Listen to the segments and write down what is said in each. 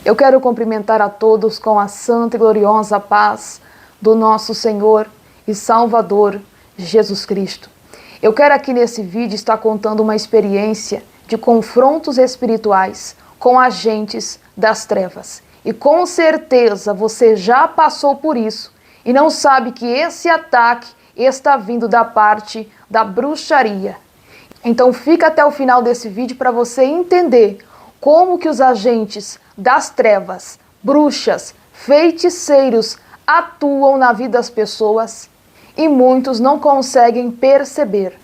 Eu quero cumprimentar a todos com a santa e gloriosa paz do nosso Senhor e Salvador Jesus Cristo. Eu quero aqui nesse vídeo estar contando uma experiência de confrontos espirituais com agentes das trevas. E com certeza você já passou por isso e não sabe que esse ataque está vindo da parte da bruxaria. Então fica até o final desse vídeo para você entender como que os agentes das trevas, bruxas, feiticeiros atuam na vida das pessoas e muitos não conseguem perceber.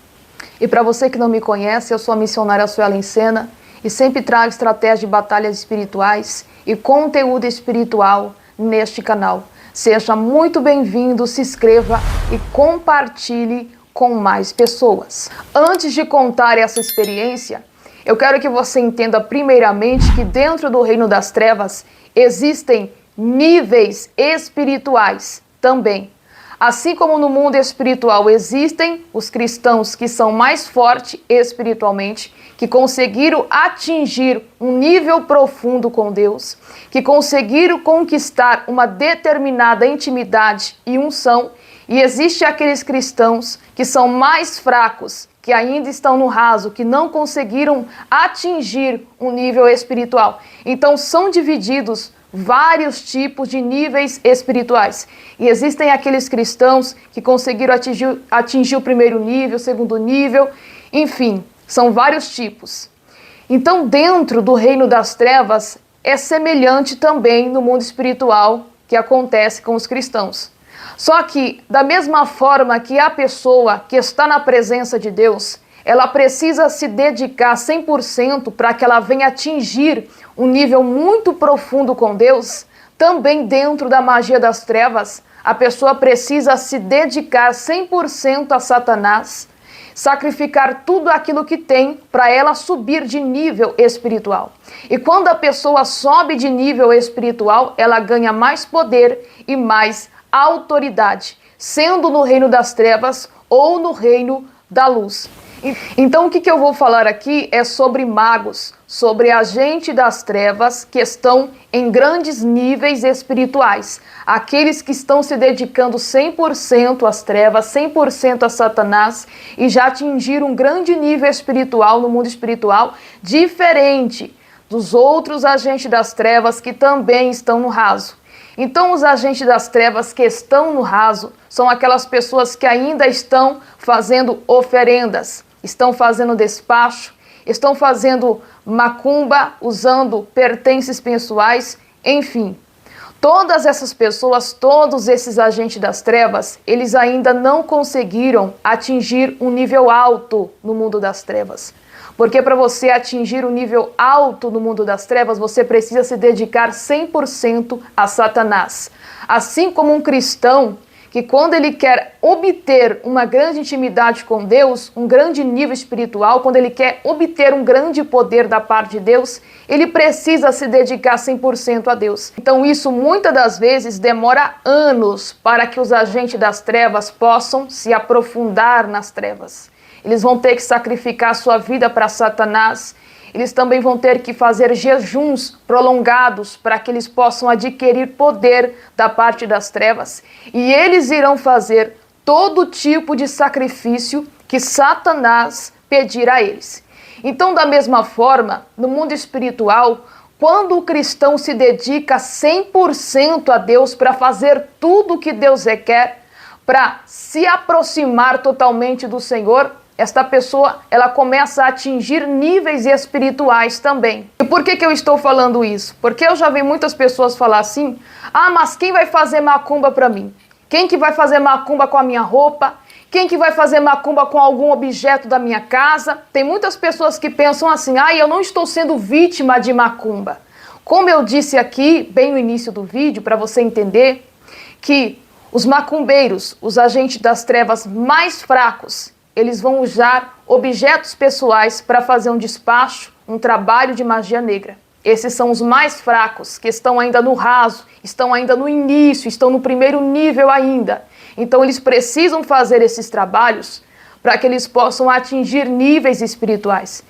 E para você que não me conhece, eu sou a missionária Suelen Sena e sempre trago estratégias de batalhas espirituais e conteúdo espiritual neste canal. Seja muito bem-vindo, se inscreva e compartilhe com mais pessoas. Antes de contar essa experiência, eu quero que você entenda primeiramente que dentro do reino das trevas existem níveis espirituais também. Assim como no mundo espiritual existem os cristãos que são mais fortes espiritualmente, que conseguiram atingir um nível profundo com Deus, que conseguiram conquistar uma determinada intimidade e unção, e existem aqueles cristãos que são mais fracos, que ainda estão no raso, que não conseguiram atingir um nível espiritual. Então são divididos vários tipos de níveis espirituais. E existem aqueles cristãos que conseguiram atingir o primeiro nível, o segundo nível, enfim, são vários tipos. Então dentro do reino das trevas é semelhante também no mundo espiritual que acontece com os cristãos. Só que, da mesma forma que a pessoa que está na presença de Deus, ela precisa se dedicar 100% para que ela venha atingir um nível muito profundo com Deus, também dentro da magia das trevas, a pessoa precisa se dedicar 100% a Satanás, sacrificar tudo aquilo que tem para ela subir de nível espiritual. E quando a pessoa sobe de nível espiritual, ela ganha mais poder e mais autoridade, sendo no reino das trevas ou no reino da luz. Então o que eu vou falar aqui é sobre magos, sobre agentes das trevas que estão em grandes níveis espirituais, aqueles que estão se dedicando 100% às trevas, 100% a Satanás e já atingiram um grande nível espiritual no mundo espiritual, diferente dos outros agentes das trevas que também estão no raso. Então os agentes das trevas que estão no raso são aquelas pessoas que ainda estão fazendo oferendas, estão fazendo despacho, estão fazendo macumba, usando pertences pessoais, enfim. Todas essas pessoas, todos esses agentes das trevas, eles ainda não conseguiram atingir um nível alto no mundo das trevas. Porque para você atingir um nível alto no mundo das trevas, você precisa se dedicar 100% a Satanás. Assim como um cristão que quando ele quer obter uma grande intimidade com Deus, um grande nível espiritual, quando ele quer obter um grande poder da parte de Deus, ele precisa se dedicar 100% a Deus. Então isso muitas das vezes demora anos para que os agentes das trevas possam se aprofundar nas trevas. Eles vão ter que sacrificar sua vida para Satanás. Eles também vão ter que fazer jejuns prolongados para que eles possam adquirir poder da parte das trevas. E eles irão fazer todo tipo de sacrifício que Satanás pedir a eles. Então, da mesma forma, no mundo espiritual, quando o cristão se dedica 100% a Deus para fazer tudo o que Deus requer, para se aproximar totalmente do Senhor, esta pessoa, ela começa a atingir níveis espirituais também. E por que eu estou falando isso? Porque eu já vi muitas pessoas falar assim, mas quem vai fazer macumba para mim? Quem que vai fazer macumba com a minha roupa? Quem que vai fazer macumba com algum objeto da minha casa? Tem muitas pessoas que pensam assim, eu não estou sendo vítima de macumba. Como eu disse aqui, bem no início do vídeo, para você entender que os macumbeiros, os agentes das trevas mais fracos, eles vão usar objetos pessoais para fazer um despacho, um trabalho de magia negra. Esses são os mais fracos, que estão ainda no raso, estão ainda no início, estão no primeiro nível ainda. Então eles precisam fazer esses trabalhos para que eles possam atingir níveis espirituais.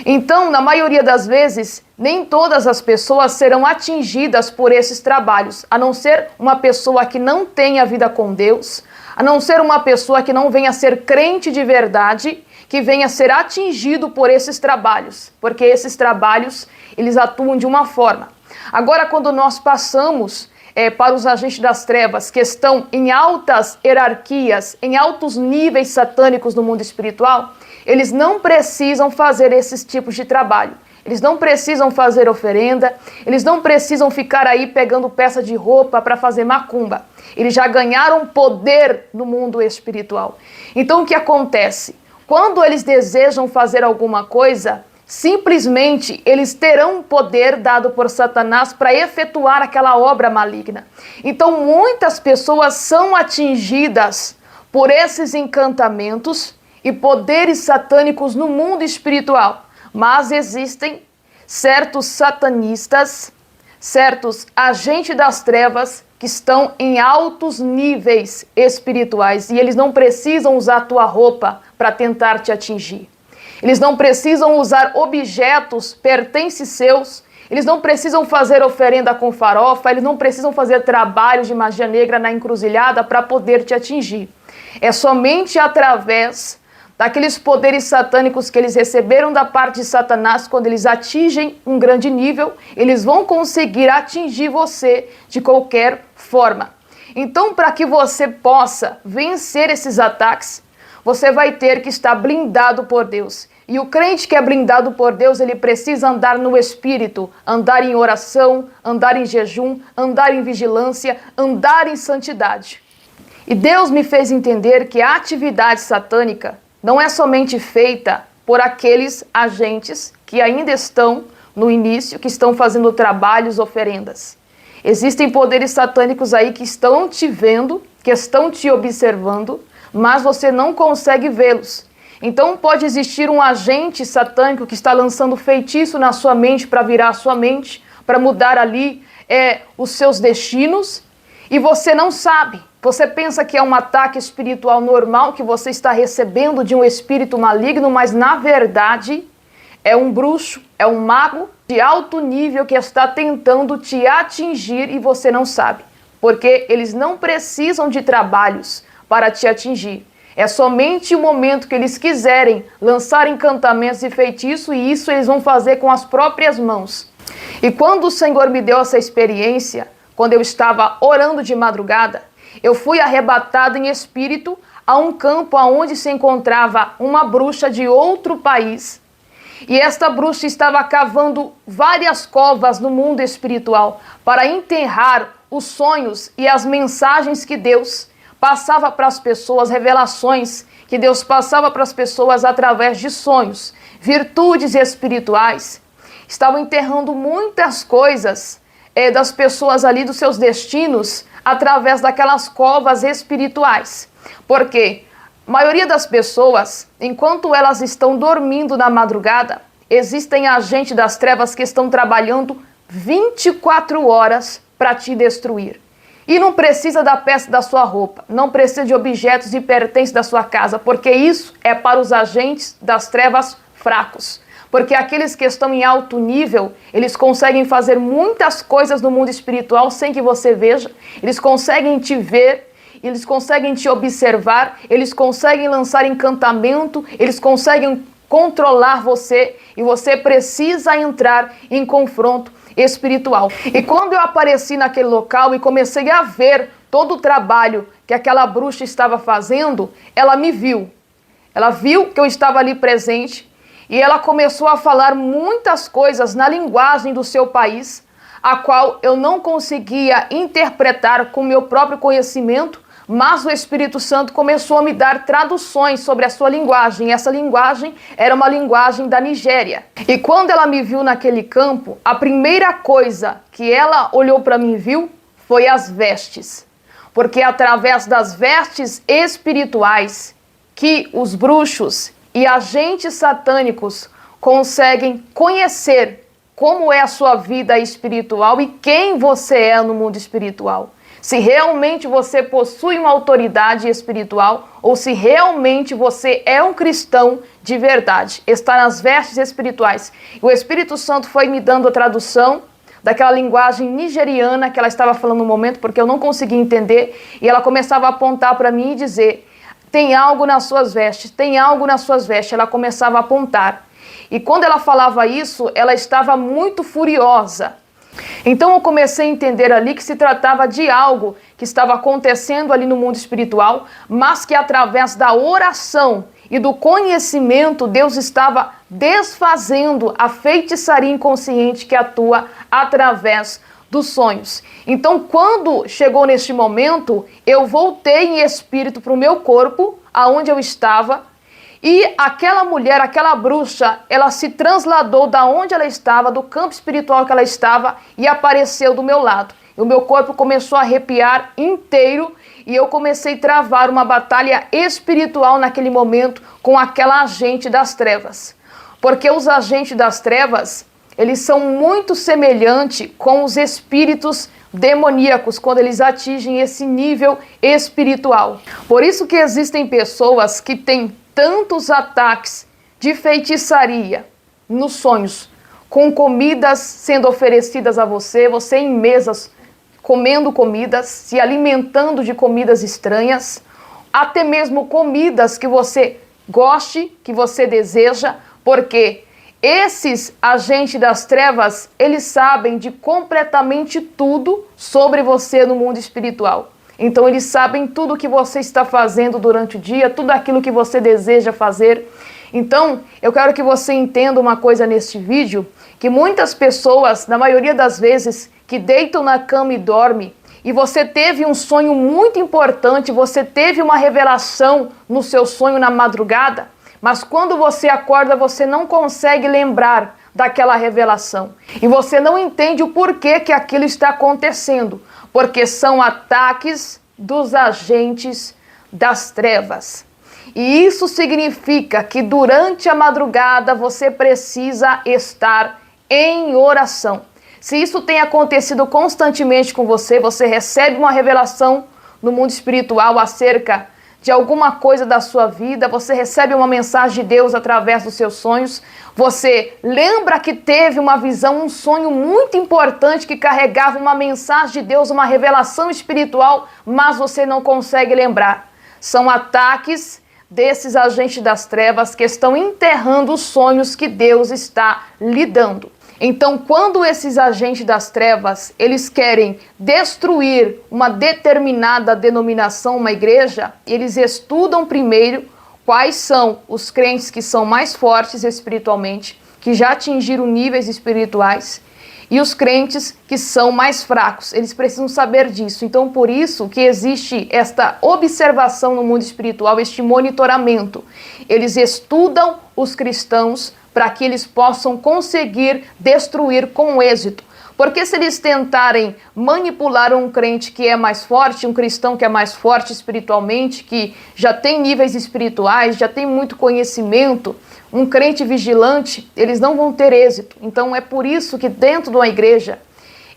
Então, na maioria das vezes, nem todas as pessoas serão atingidas por esses trabalhos, a não ser uma pessoa que não tenha vida com Deus, a não ser uma pessoa que não venha a ser crente de verdade, que venha a ser atingido por esses trabalhos, porque esses trabalhos, eles atuam de uma forma. Agora, quando nós passamos para os agentes das trevas, que estão em altas hierarquias, em altos níveis satânicos no mundo espiritual, eles não precisam fazer esses tipos de trabalho. Eles não precisam fazer oferenda, eles não precisam ficar aí pegando peça de roupa para fazer macumba. Eles já ganharam poder no mundo espiritual. Então o que acontece? Quando eles desejam fazer alguma coisa, simplesmente eles terão poder dado por Satanás para efetuar aquela obra maligna. Então muitas pessoas são atingidas por esses encantamentos e poderes satânicos no mundo espiritual. Mas existem certos satanistas, certos agentes das trevas que estão em altos níveis espirituais e eles não precisam usar a tua roupa para tentar te atingir. Eles não precisam usar objetos, pertences seus, eles não precisam fazer oferenda com farofa, eles não precisam fazer trabalhos de magia negra na encruzilhada para poder te atingir. É somente através daqueles poderes satânicos que eles receberam da parte de Satanás, quando eles atingem um grande nível, eles vão conseguir atingir você de qualquer forma. Então, para que você possa vencer esses ataques, você vai ter que estar blindado por Deus. E o crente que é blindado por Deus, ele precisa andar no Espírito, andar em oração, andar em jejum, andar em vigilância, andar em santidade. E Deus me fez entender que a atividade satânica não é somente feita por aqueles agentes que ainda estão no início, que estão fazendo trabalhos, oferendas. Existem poderes satânicos aí que estão te vendo, que estão te observando, mas você não consegue vê-los. Então pode existir um agente satânico que está lançando feitiço na sua mente para virar a sua mente, para mudar ali os seus destinos, e você não sabe. Você pensa que é um ataque espiritual normal que você está recebendo de um espírito maligno, mas na verdade é um bruxo, é um mago de alto nível que está tentando te atingir e você não sabe. Porque eles não precisam de trabalhos para te atingir. É somente o momento que eles quiserem lançar encantamentos e feitiços, e isso eles vão fazer com as próprias mãos. E quando o Senhor me deu essa experiência, quando eu estava orando de madrugada, eu fui arrebatado em espírito a um campo onde se encontrava uma bruxa de outro país. E esta bruxa estava cavando várias covas no mundo espiritual para enterrar os sonhos e as mensagens que Deus passava para as pessoas, revelações que Deus passava para as pessoas através de sonhos, virtudes espirituais. Estavam enterrando muitas coisas das pessoas ali, dos seus destinos, através daquelas covas espirituais. Porque a maioria das pessoas, enquanto elas estão dormindo na madrugada, existem agentes das trevas que estão trabalhando 24 horas para te destruir. E não precisa da peça da sua roupa, não precisa de objetos e pertences da sua casa, porque isso é para os agentes das trevas fracos. Porque aqueles que estão em alto nível, eles conseguem fazer muitas coisas no mundo espiritual sem que você veja. Eles conseguem te ver, eles conseguem te observar, eles conseguem lançar encantamento, eles conseguem controlar você e você precisa entrar em confronto espiritual. E quando eu apareci naquele local e comecei a ver todo o trabalho que aquela bruxa estava fazendo, ela me viu. Ela viu que eu estava ali presente. E ela começou a falar muitas coisas na linguagem do seu país, a qual eu não conseguia interpretar com meu próprio conhecimento, mas o Espírito Santo começou a me dar traduções sobre a sua linguagem. Essa linguagem era uma linguagem da Nigéria. E quando ela me viu naquele campo, a primeira coisa que ela olhou para mim e viu foi as vestes. Porque é através das vestes espirituais que os bruxos e agentes satânicos conseguem conhecer como é a sua vida espiritual e quem você é no mundo espiritual. se realmente você possui uma autoridade espiritual ou se realmente você é um cristão de verdade. Está nas vestes espirituais. O Espírito Santo foi me dando a tradução daquela linguagem nigeriana que ela estava falando no momento, porque eu não conseguia entender, e ela começava a apontar para mim e dizer: tem algo nas suas vestes, tem algo nas suas vestes. Ela começava a apontar. E quando ela falava isso, ela estava muito furiosa. Então eu comecei a entender ali que se tratava de algo que estava acontecendo ali no mundo espiritual, mas que através da oração e do conhecimento, Deus estava desfazendo a feitiçaria inconsciente que atua através dos sonhos. Então, quando chegou neste momento, eu voltei em espírito para o meu corpo, aonde eu estava, e aquela mulher, aquela bruxa, ela se trasladou da onde ela estava, do campo espiritual que ela estava, e apareceu do meu lado. E o meu corpo começou a arrepiar inteiro, e eu comecei a travar uma batalha espiritual naquele momento com aquela agente das trevas. Porque os agentes das trevas, eles são muito semelhantes com os espíritos demoníacos quando eles atingem esse nível espiritual. Por isso que existem pessoas que têm tantos ataques de feitiçaria nos sonhos, com comidas sendo oferecidas a você, você em mesas comendo comidas, se alimentando de comidas estranhas, até mesmo comidas que você goste, que você deseja, porque esses agentes das trevas, eles sabem de completamente tudo sobre você no mundo espiritual. Então eles sabem tudo o que você está fazendo durante o dia, tudo aquilo que você deseja fazer. Então, eu quero que você entenda uma coisa neste vídeo, que muitas pessoas, na maioria das vezes, que deitam na cama e dormem, e você teve um sonho muito importante, você teve uma revelação no seu sonho na madrugada, mas quando você acorda, você não consegue lembrar daquela revelação. E você não entende o porquê que aquilo está acontecendo, porque são ataques dos agentes das trevas. E isso significa que durante a madrugada você precisa estar em oração. Se isso tem acontecido constantemente com você, você recebe uma revelação no mundo espiritual acerca de alguma coisa da sua vida, você recebe uma mensagem de Deus através dos seus sonhos, você lembra que teve uma visão, um sonho muito importante que carregava uma mensagem de Deus, uma revelação espiritual, mas você não consegue lembrar. São ataques desses agentes das trevas que estão enterrando os sonhos que Deus está lhe dando. Então, quando esses agentes das trevas, eles querem destruir uma determinada denominação, uma igreja, eles estudam primeiro quais são os crentes que são mais fortes espiritualmente, que já atingiram níveis espirituais, e os crentes que são mais fracos. Eles precisam saber disso. Então, por isso que existe esta observação no mundo espiritual, este monitoramento. Eles estudam os cristãos para que eles possam conseguir destruir com êxito. Porque se eles tentarem manipular um crente que é mais forte, um cristão que é mais forte espiritualmente, que já tem níveis espirituais, já tem muito conhecimento, um crente vigilante, eles não vão ter êxito. Então é por isso que dentro de uma igreja,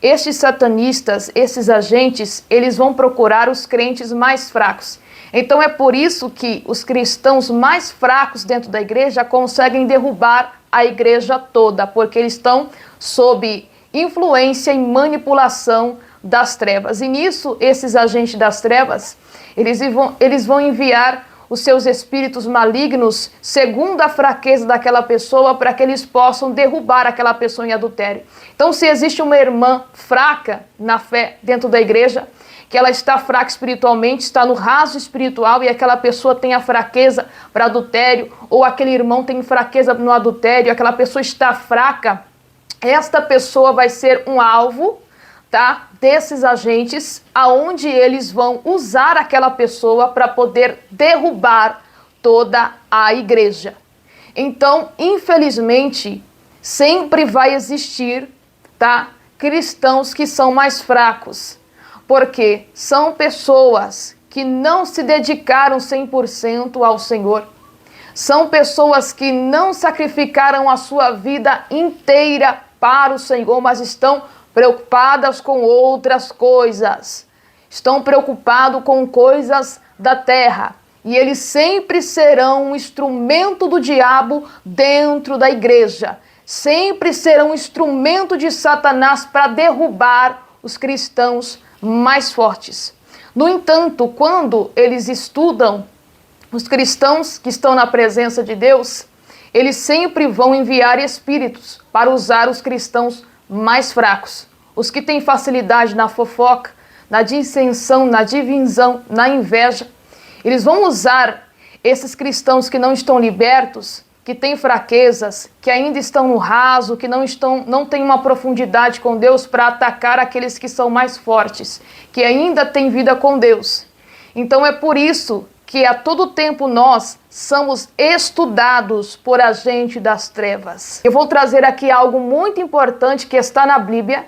estes satanistas, esses agentes, eles vão procurar os crentes mais fracos. Então é por isso que os cristãos mais fracos dentro da igreja conseguem derrubar a igreja toda, porque eles estão sob influência e manipulação das trevas. E nisso, esses agentes das trevas, eles vão enviar os seus espíritos malignos segundo a fraqueza daquela pessoa para que eles possam derrubar aquela pessoa em adultério. Então, se existe uma irmã fraca na fé dentro da igreja, que ela está fraca espiritualmente, está no raso espiritual e aquela pessoa tem a fraqueza para adultério, ou aquele irmão tem fraqueza no adultério, aquela pessoa está fraca, esta pessoa vai ser um alvo, tá, desses agentes, aonde eles vão usar aquela pessoa para poder derrubar toda a igreja. Então, infelizmente, sempre vai existir, tá, cristãos que são mais fracos, porque são pessoas que não se dedicaram 100% ao Senhor. São pessoas que não sacrificaram a sua vida inteira para o Senhor, mas estão preocupadas com outras coisas. estão preocupados com coisas da terra. E eles sempre serão um instrumento do diabo dentro da igreja. Sempre serão um instrumento de Satanás para derrubar os cristãos mais fortes. No entanto, quando eles estudam os cristãos que estão na presença de Deus, eles sempre vão enviar espíritos para usar os cristãos mais fracos. Os que têm facilidade na fofoca, na dissensão, na divisão, na inveja. Eles vão usar esses cristãos que não estão libertos, que têm fraquezas, que ainda estão no raso, que não têm uma profundidade com Deus, para atacar aqueles que são mais fortes, que ainda têm vida com Deus. Então é por isso que a todo tempo nós somos estudados por agente das trevas. Eu vou trazer aqui algo muito importante que está na Bíblia,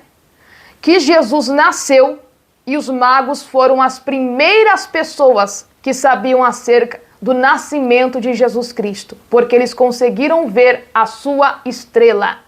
que Jesus nasceu e os magos foram as primeiras pessoas que sabiam acerca do nascimento de Jesus Cristo, porque eles conseguiram ver a sua estrela.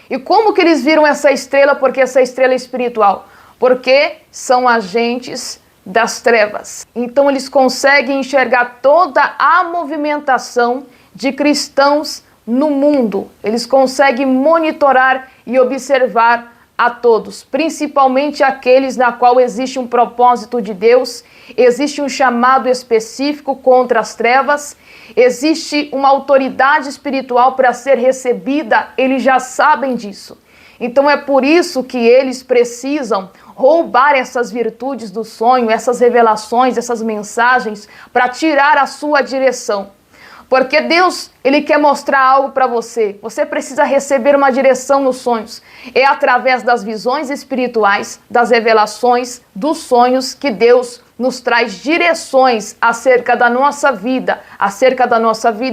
E como que eles viram essa estrela? Porque essa estrela é espiritual. Porque são agentes das trevas. Então eles conseguem enxergar toda a movimentação de cristãos no mundo. Eles conseguem monitorar e observar a todos, principalmente aqueles na qual existe um propósito de Deus, existe um chamado específico contra as trevas, existe uma autoridade espiritual para ser recebida, eles já sabem disso. Então é por isso que eles precisam roubar essas virtudes do sonho, essas revelações, essas mensagens, para tirar a sua direção. Porque Deus, Ele quer mostrar algo para você. Você precisa receber uma direção nos sonhos. É através das visões espirituais, das revelações, dos sonhos, que Deus nos traz direções acerca da nossa vida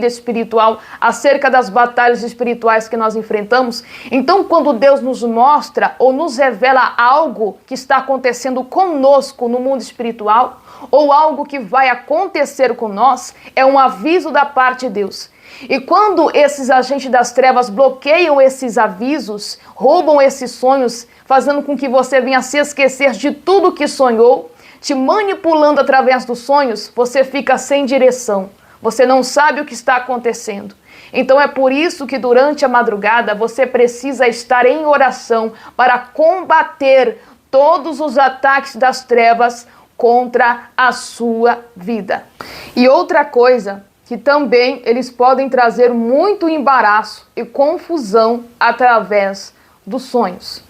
espiritual, acerca das batalhas espirituais que nós enfrentamos. Então, quando Deus nos mostra ou nos revela algo que está acontecendo conosco no mundo espiritual, ou algo que vai acontecer com nós, é um aviso da parte de Deus. E quando esses agentes das trevas bloqueiam esses avisos, roubam esses sonhos, fazendo com que você venha se esquecer de tudo que sonhou, te manipulando através dos sonhos, você fica sem direção. Você não sabe o que está acontecendo. Então é por isso que durante a madrugada você precisa estar em oração para combater todos os ataques das trevas contra a sua vida. E outra coisa, que também eles podem trazer muito embaraço e confusão através dos sonhos.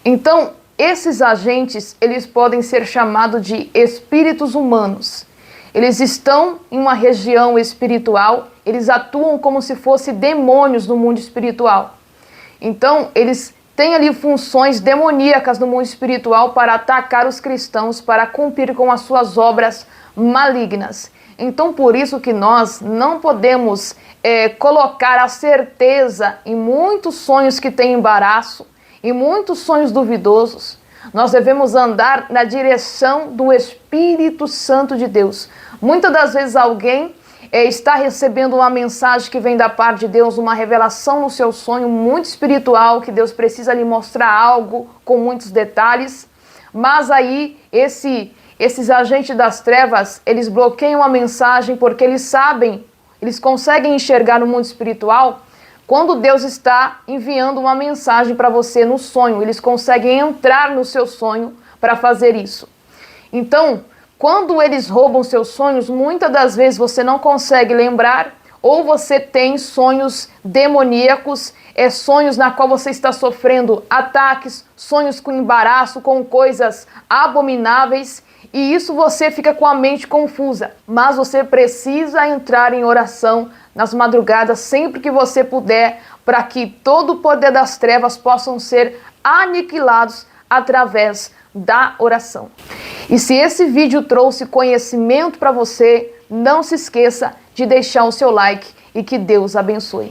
Então, esses agentes, eles podem ser chamados de espíritos humanos. Eles estão em uma região espiritual, eles atuam como se fossem demônios no mundo espiritual. Então, eles têm ali funções demoníacas no mundo espiritual para atacar os cristãos, para cumprir com as suas obras malignas. Então, por isso que nós não podemos colocar a certeza em muitos sonhos que têm embaraço, em muitos sonhos duvidosos. Nós devemos andar na direção do Espírito Santo de Deus. Muitas das vezes alguém está recebendo uma mensagem que vem da parte de Deus, uma revelação no seu sonho muito espiritual, que Deus precisa lhe mostrar algo com muitos detalhes, mas aí esses agentes das trevas, eles bloqueiam a mensagem porque eles sabem, eles conseguem enxergar no mundo espiritual quando Deus está enviando uma mensagem para você no sonho. Eles conseguem entrar no seu sonho para fazer isso. Então, quando eles roubam seus sonhos, muitas das vezes você não consegue lembrar, ou você tem sonhos demoníacos, sonhos na qual você está sofrendo ataques, sonhos com embaraço, com coisas abomináveis, e isso você fica com a mente confusa. Mas você precisa entrar em oração nas madrugadas, sempre que você puder, para que todo o poder das trevas possam ser aniquilados através da oração. E se esse vídeo trouxe conhecimento para você, não se esqueça de deixar o seu like e que Deus abençoe.